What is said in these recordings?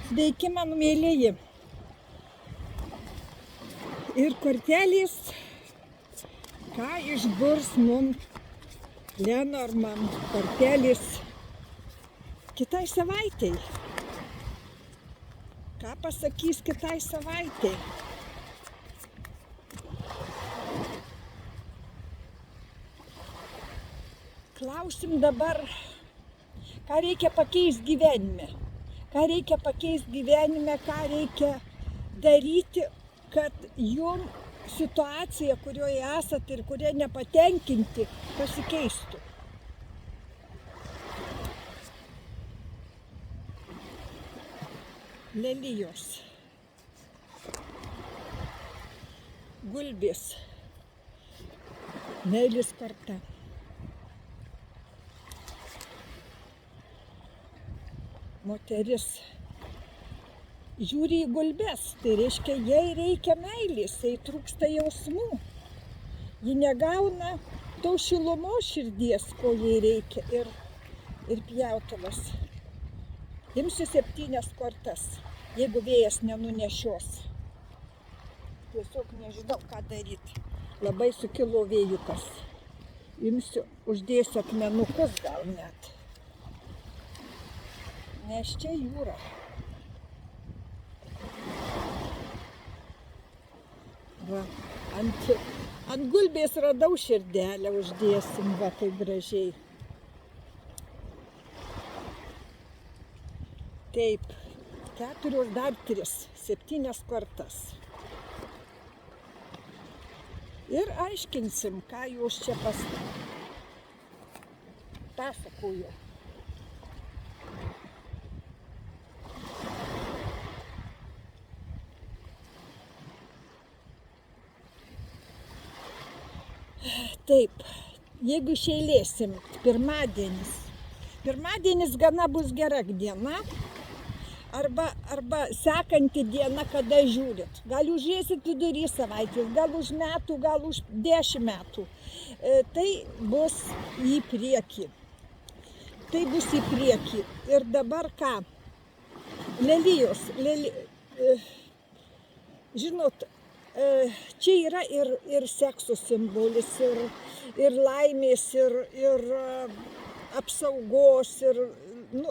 Sveiki, mano mėlyji. Ir kortelės, ką išburs mums Lenormand kortelės kitai savaitei. Ką pasakys kitai savaitei. Klausim dabar, ką reikia pakeisti gyvenime. Ką reikia pakeisti gyvenime, ką reikia daryti, kad jum situacija, kurioje esate ir kurie nepatenkinti, pasikeistų. Lelijos, gulbės, meilės korta. Moteris žiūri į gulbes, tai reiškia, jai reikia meilės, jai trūksta jausmų. Ji negauna to šilumos širdies, ko jai reikia, ir pjautuvas. Imsiu 7 kortas, jeigu vėjas nenunešios. Tiesiog nežinau, ką daryti. Labai sukilo vėjukas. Imsiu, uždėsiu akmenukus gal net. Nes čia jūra. Va, ant gulbės radau širdelę, uždėsim, va, kaip gražiai. Taip, 4, dar 3, 7 kortas. Ir aiškinsim, ką jūs čia pasakoju. Taip, jeigu išeilėsim, pirmadienis gana bus gera diena, arba sekanti diena, kada žiūrit. Gal užėsit vidury savaitės, gal už metų, gal už 10 metų. Tai bus į priekį. Ir dabar ką? Lelijos, žinot, čia yra ir sekso simbolis, ir laimės, ir apsaugos,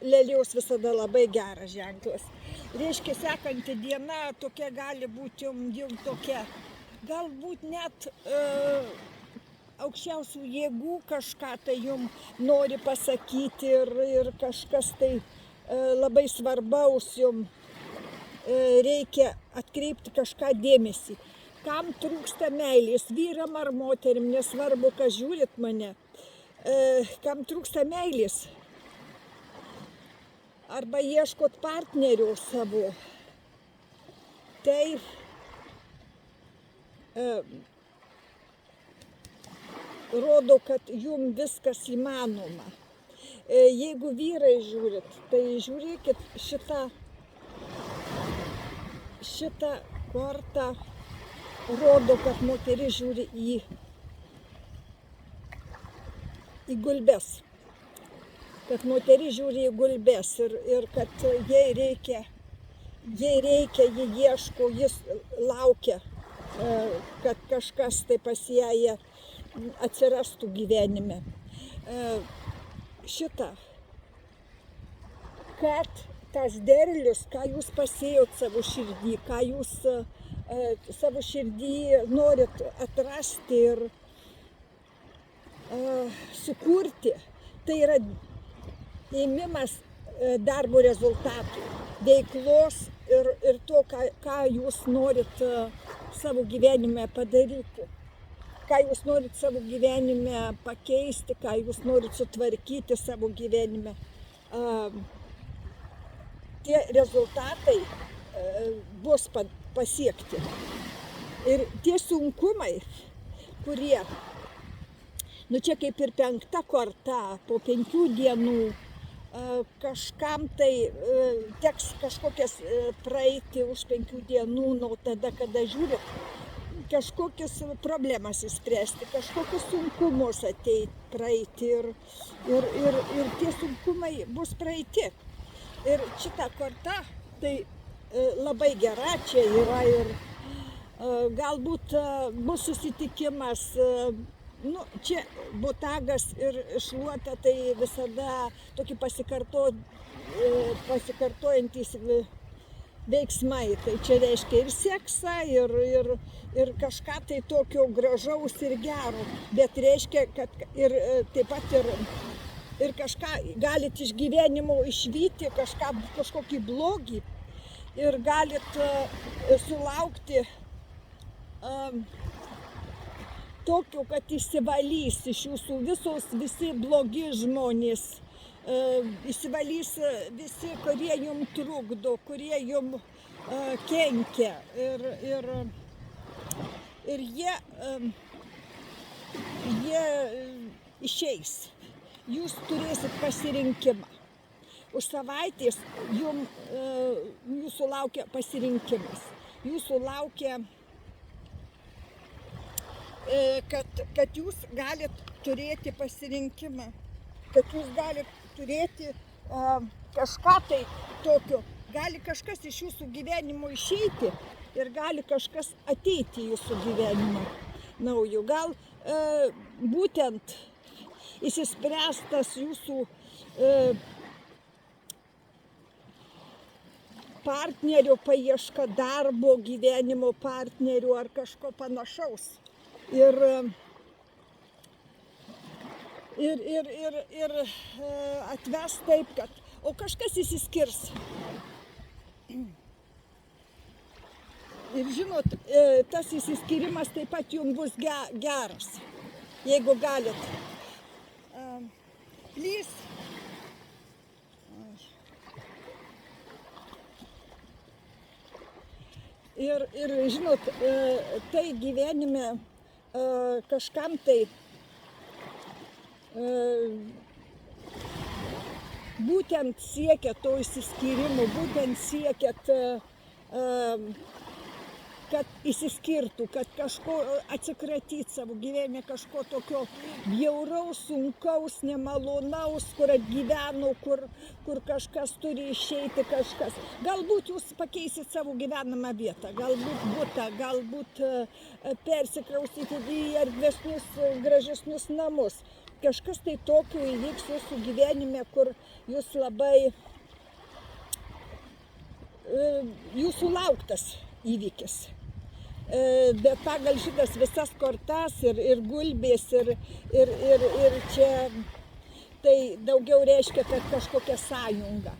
lelijos visada labai geras ženklas. Reiškia, sekanti diena tokia gali būti jums tokia, galbūt net aukščiausių jėgų kažką tai jums nori pasakyti ir kažkas tai labai svarbaus jums. Reikia atkreipti kažką dėmesį. Kam trūksta meilės, vyram ar moterim, nesvarbu, kas žiūrit mane. Kam trūksta meilės. Arba ieškot partnerio savo. Tai rodo, kad jums viskas įmanoma. Jeigu vyrai žiūrit, tai žiūrėkit šitą kortą rodo, kad moteris žiūri į gulbes. Kad moteris žiūri į gulbes ir kad jai reikia, ji ieško, jis laukia, kad kažkas tai pas ją atsirastų gyvenime. Kad tas derlius, ką jūs pasėjot savo širdį, ką jūs savo širdį norit atrasti ir sukurti, tai yra ėmimas darbo rezultatų, veiklos ir to, ką jūs norit savo gyvenime padaryti, ką jūs norit savo gyvenime pakeisti, ką jūs norit sutvarkyti savo gyvenime. Tie rezultatai bus pasiekti. Ir tie sunkumai, kurie, čia kaip ir 5 korta, po 5 dienų kažkam tai teks kažkokias praeiti už 5 dienų, nuo tada, kada žiūrit, kažkokias problemas įspręsti, kažkokius sunkumus praeiti ir tie sunkumai bus praeiti. Ir šita korta tai labai gera čia yra ir galbūt bus susitikimas. Nu, čia botagas ir šluota tai visada tokie pasikartojantys veiksmai. Tai čia reiškia ir seksą, ir kažką tai tokio gražaus ir gero. Bet reiškia, kad ir taip pat ir kažką galit iš gyvenimo išvyti, kažkokį blogį. Ir galit sulaukti tokio, kad išsivalys iš jūsų visi blogi žmonės. Išsivalys visi, kurie jums trukdo, kurie jums kenkia. Ir jie išeis. Jūs turėsit pasirinkimą. Už savaitės jūsų laukia pasirinkimas. Jūsų laukia, kad jūs galit turėti pasirinkimą. Kad jūs galit turėti kažką tai tokio. Gali kažkas iš jūsų gyvenimo išeiti ir gali kažkas ateiti į jūsų gyvenimą naujų. Gal būtent įsispręstas jūsų partnerio paieška, darbo, gyvenimo partnerių ar kažko panašaus. Ir atves taip, kad o kažkas išsiskirs. Ir žinot, tas išsiskyrimas taip pat jums bus geras, jeigu galit. Plys. Ir žinot, tai gyvenime kažkam tai būtent siekia to išsiskyrimo, būtent siekia, kad išsiskirtų, kad kažko atsikratyt savo gyvenime, kažko tokio bjauraus, sunkaus, nemalonaus, kur atgyveno, kur kažkas turi išeiti, kažkas. Galbūt jūs pakeisit savo gyvenamą vietą, galbūt butą, galbūt persikraustyti į erdvesnius, gražesnius namus. Kažkas tai tokio įvyks jūsų gyvenime, kur jūs labai, jūsų lauktas įvykis. Bet pagal šitas visas kortas ir gulbės ir čia tai daugiau reiškia, kad kažkokia sąjunga.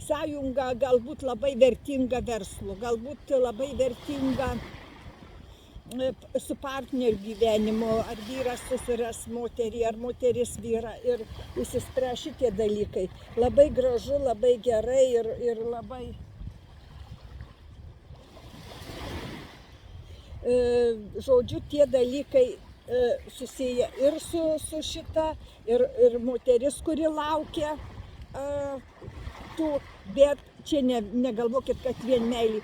Sąjunga galbūt labai vertinga verslu, galbūt labai vertinga su partneriu gyvenimo, ar vyras susiras moterį, ar moteris vyrą ir išsispręs šitie dalykai. Labai gražu, labai gerai ir labai žodžiu, tie dalykai susiję ir su šita, ir moteris, kuri laukia tų, bet čia negalvokit, kad vien meilį.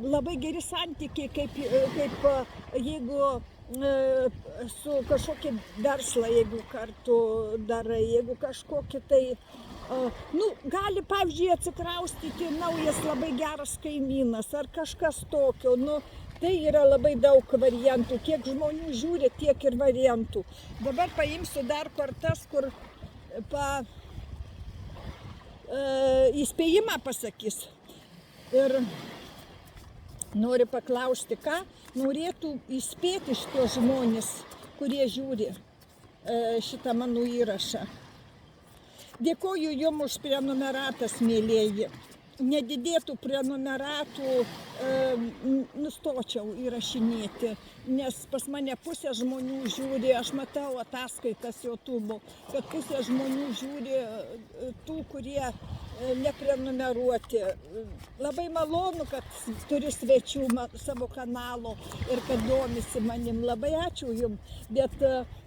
Labai geri santykiai, kaip jeigu su kažkokį verslą, jeigu kartu darai, jeigu kažkokį tai, gali, pavyzdžiui, atsikraustyti naujas labai geras kaimynas ar kažkas tokio, tai yra labai daug variantų. Kiek žmonių žiūri, tiek ir variantų. Dabar paimsiu dar kortas, kur įspėjimą pasakys. Ir noriu paklausti, ką norėtų įspėti šitos žmonės, kurie žiūri šitą mano įrašą. Dėkoju jums už prenumeratas, mėlieji. Nedidėtų prenumeratų, nustočiau įrašinėti, nes pas mane pusė žmonių žiūri, aš matau ataskaitas YouTube, kad pusė žmonių žiūri tų, kurie neprenumeruoti. Labai malonu, kad turi svečių savo kanalo ir kad domisi manim. Labai ačiū jums, bet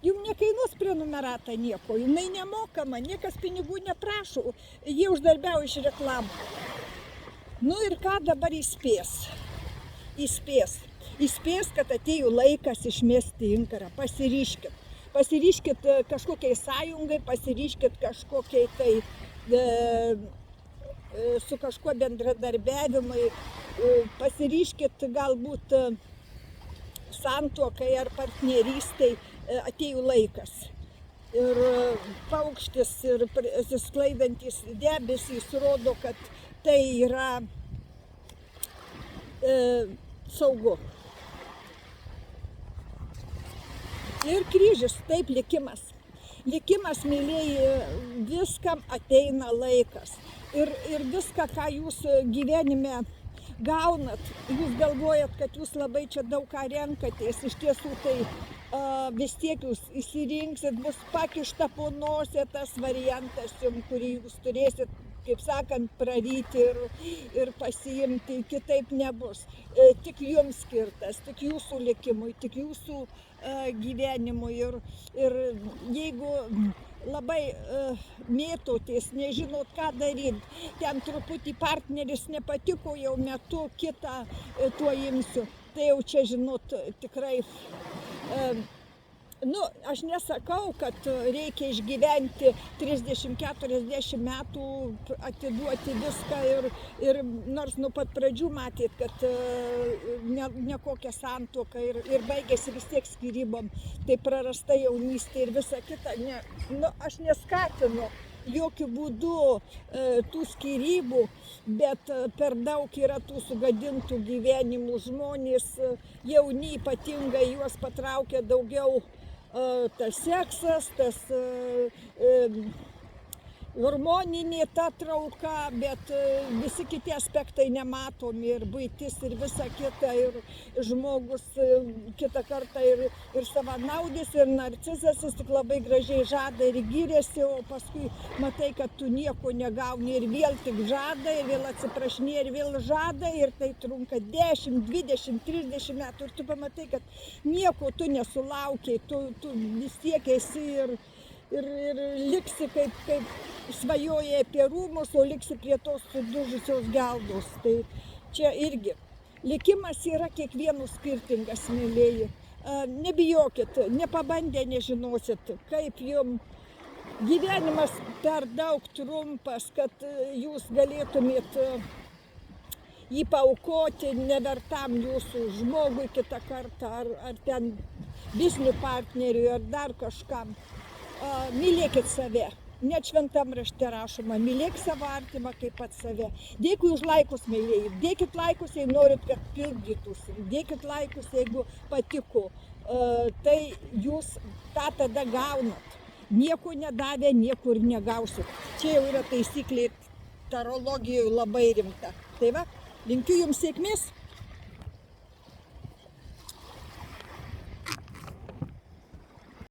jums nekainuos prenumerata nieko, jinai nemokama, niekas pinigų neprašo, jie uždarbiauja iš reklamų. Ir ką dabar įspės? Įspės, kad atėjo laikas išmesti inkarą. Pasiryškit. Pasiryškit kažkokiai sąjungai, pasiryškit kažkokiai tai su kažkuo bendradarbiavimai, pasiryškit galbūt santuokai ar partnerystei, atėjo laikas. Ir paukštis ir atsisklaidantis debesys rodo, kad tai yra saugu. Ir kryžius, taip, likimas. Likimas, mylėjai, viskam ateina laikas. Ir viską, ką jūs gyvenime gaunat, jūs galvojat, kad jūs labai čia daug ką renkatės. Iš tiesų tai vis tiek jūs išsirinksit, bus pakišta po nosį tas variantas, kurį jūs turėsit, kaip sakant, praryti ir pasiimti, kitaip nebus. Tik jums skirtas, tik jūsų likimui, tik jūsų gyvenimui. Ir jeigu labai mėtotės, nežinot, ką daryti, ten truputį partneris nepatiko, jau metu kitą tuo imsiu, tai jau čia, žinot, tikrai aš nesakau, kad reikia išgyventi 30-40 metų, atiduoti viską ir nors nuo pat pradžių matėt, kad ne kokia santuoka ir baigėsi vis tiek skyrybom, tai prarasta jaunystė ir visa kita. Aš neskatinu jokių būdų tų skyrybų, bet per daug yra tų sugadintų gyvenimų. Žmonės jauni ypatingai, juos patraukia daugiau tas seksas, tas hormoninė ta trauka, bet visi kiti aspektai nematomi ir buitis ir visa kita, ir žmogus kitą kartą ir savanaudis, ir narcizas, jis tik labai gražiai žada ir giriasi, o paskui matai, kad tu nieko negauni ir vėl tik žada, ir vėl atsiprašinėja, ir vėl žada, ir tai trunka 10, 20, 30 metų, ir tu pamatai, kad nieko tu nesulaukiai, tu vis tiek esi ir liksi kaip svajoja apie rūmus, o liksi prie tos sudužusios geldos. Tai čia irgi. Likimas yra kiekvienų skirtingas, mylėjai. Nebijokit, nepabandę nežinosit, kaip jums gyvenimas per daug trumpas, kad jūs galėtumėt jį paaukoti nevertam jūsų žmogui kitą kartą, ar ten biznių partneriui, ar dar kažkam. Mylėkit save. Net šventam rašte rašoma, mylėk savo artimą kaip pat save. Dėkui už laikus, mylėjai. Dėkit laikus, jei norit, kad pildytųsi. Dėkit laikus, jeigu patiko. Tai jūs tą tada gaunat. Nieko nedavę, niekur negausit. Čia jau yra taisyklė tarologijoje labai rimta. Tai va, linkiu jums sėkmės.